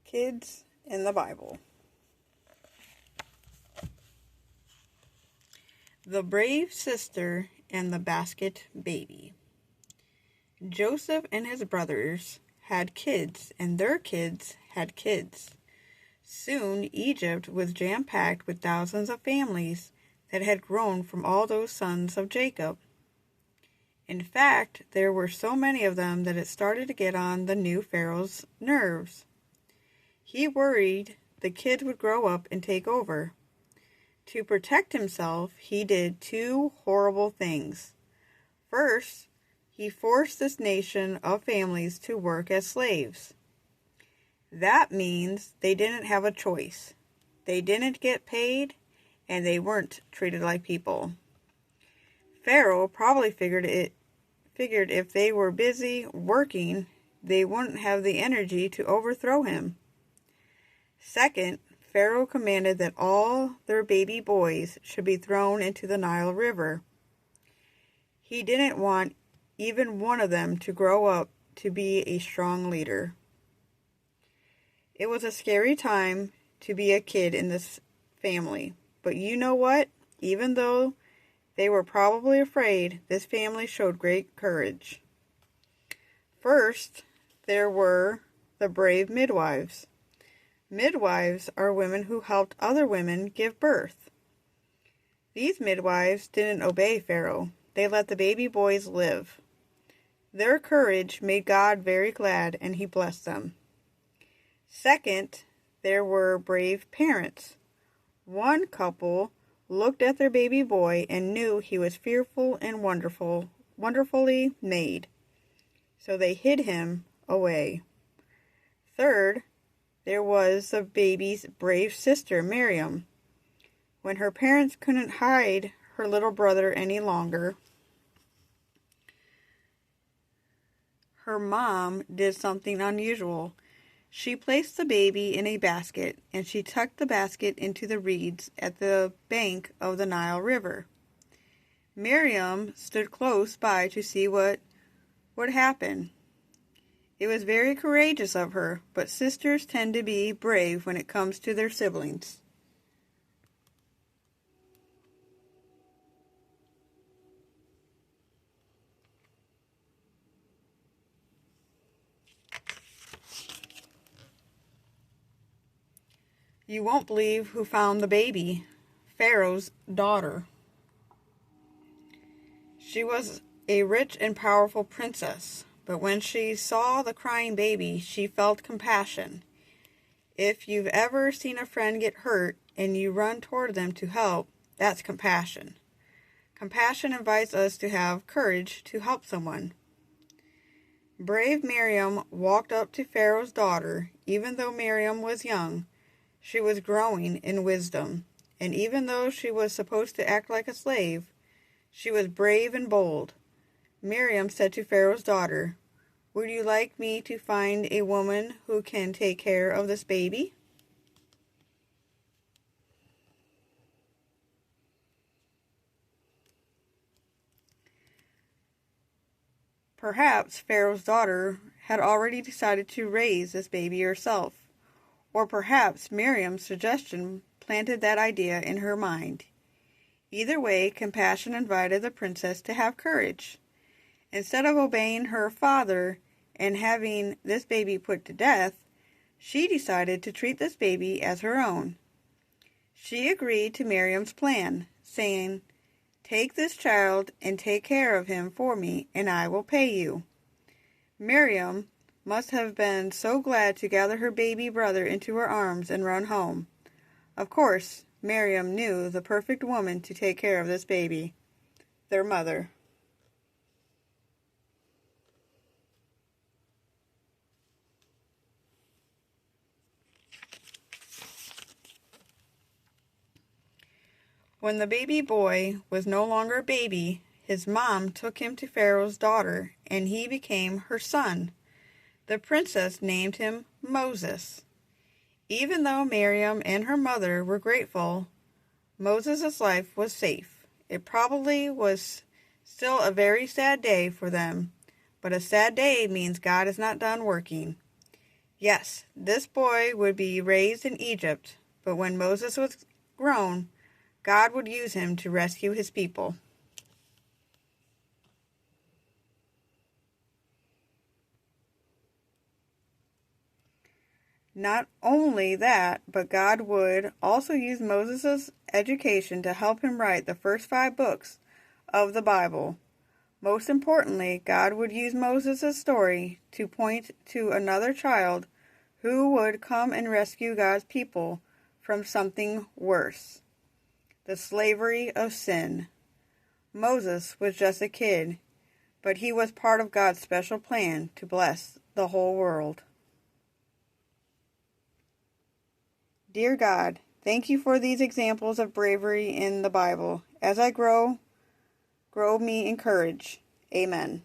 Kids in the Bible. The Brave Sister and the Basket Baby. Joseph and his brothers had kids, and their kids had kids. Soon Egypt was jam-packed with thousands of families that had grown from all those sons of Jacob. In fact, there were so many of them that it started to get on the new Pharaoh's nerves. He worried the kids would grow up and take over. To protect himself, he did two horrible things. First, he forced this nation of families to work as slaves. That means they didn't have a choice. They didn't get paid, and they weren't treated like people. Pharaoh probably figured if they were busy working, they wouldn't have the energy to overthrow him. Second, Pharaoh commanded that all their baby boys should be thrown into the Nile River. He didn't want even one of them to grow up to be a strong leader. It was a scary time to be a kid in this family, but you know what? Even though they were probably afraid, this family showed great courage. First, there were the brave midwives. Midwives are women who helped other women give birth. These midwives didn't obey Pharaoh. They let the baby boys live. Their courage made God very glad, and he blessed them. Second, there were brave parents. One couple looked at their baby boy and knew he was fearful and wonderfully made. So they hid him away. Third, there was the baby's brave sister, Miriam. When her parents couldn't hide her little brother any longer, her mom did something unusual. She placed the baby in a basket, and she tucked the basket into the reeds at the bank of the Nile River. Miriam stood close by to see what would happen. It was very courageous of her, but sisters tend to be brave when it comes to their siblings. You won't believe who found the baby. Pharaoh's daughter. She was a rich and powerful princess, but when she saw the crying baby, she felt compassion. If you've ever seen a friend get hurt and you run toward them to help, that's compassion. Compassion invites us to have courage to help someone. Brave Miriam walked up to Pharaoh's daughter. Even though Miriam was young, she was growing in wisdom, and even though she was supposed to act like a slave, she was brave and bold. Miriam said to Pharaoh's daughter, "Would you like me to find a woman who can take care of this baby?" Perhaps Pharaoh's daughter had already decided to raise this baby herself, or perhaps Miriam's suggestion planted that idea in her mind. Either way, compassion invited the princess to have courage. Instead of obeying her father and having this baby put to death, she decided to treat this baby as her own. She agreed to Miriam's plan, saying, "Take this child and take care of him for me, and I will pay you." Miriam must have been so glad to gather her baby brother into her arms and run home. Of course, Miriam knew the perfect woman to take care of this baby, their mother. When the baby boy was no longer a baby, his mom took him to Pharaoh's daughter, and he became her son. The princess named him Moses. Even though Miriam and her mother were grateful, Moses' life was safe. It probably was still a very sad day for them, but a sad day means God is not done working. Yes, this boy would be raised in Egypt, but when Moses was grown, God would use him to rescue his people. Not only that, but God would also use Moses' education to help him write the first 5 books of the Bible. Most importantly, God would use Moses' story to point to another child who would come and rescue God's people from something worse, the slavery of sin. Moses was just a kid, but he was part of God's special plan to bless the whole world. Dear God, thank you for these examples of bravery in the Bible. As I grow me in courage. Amen.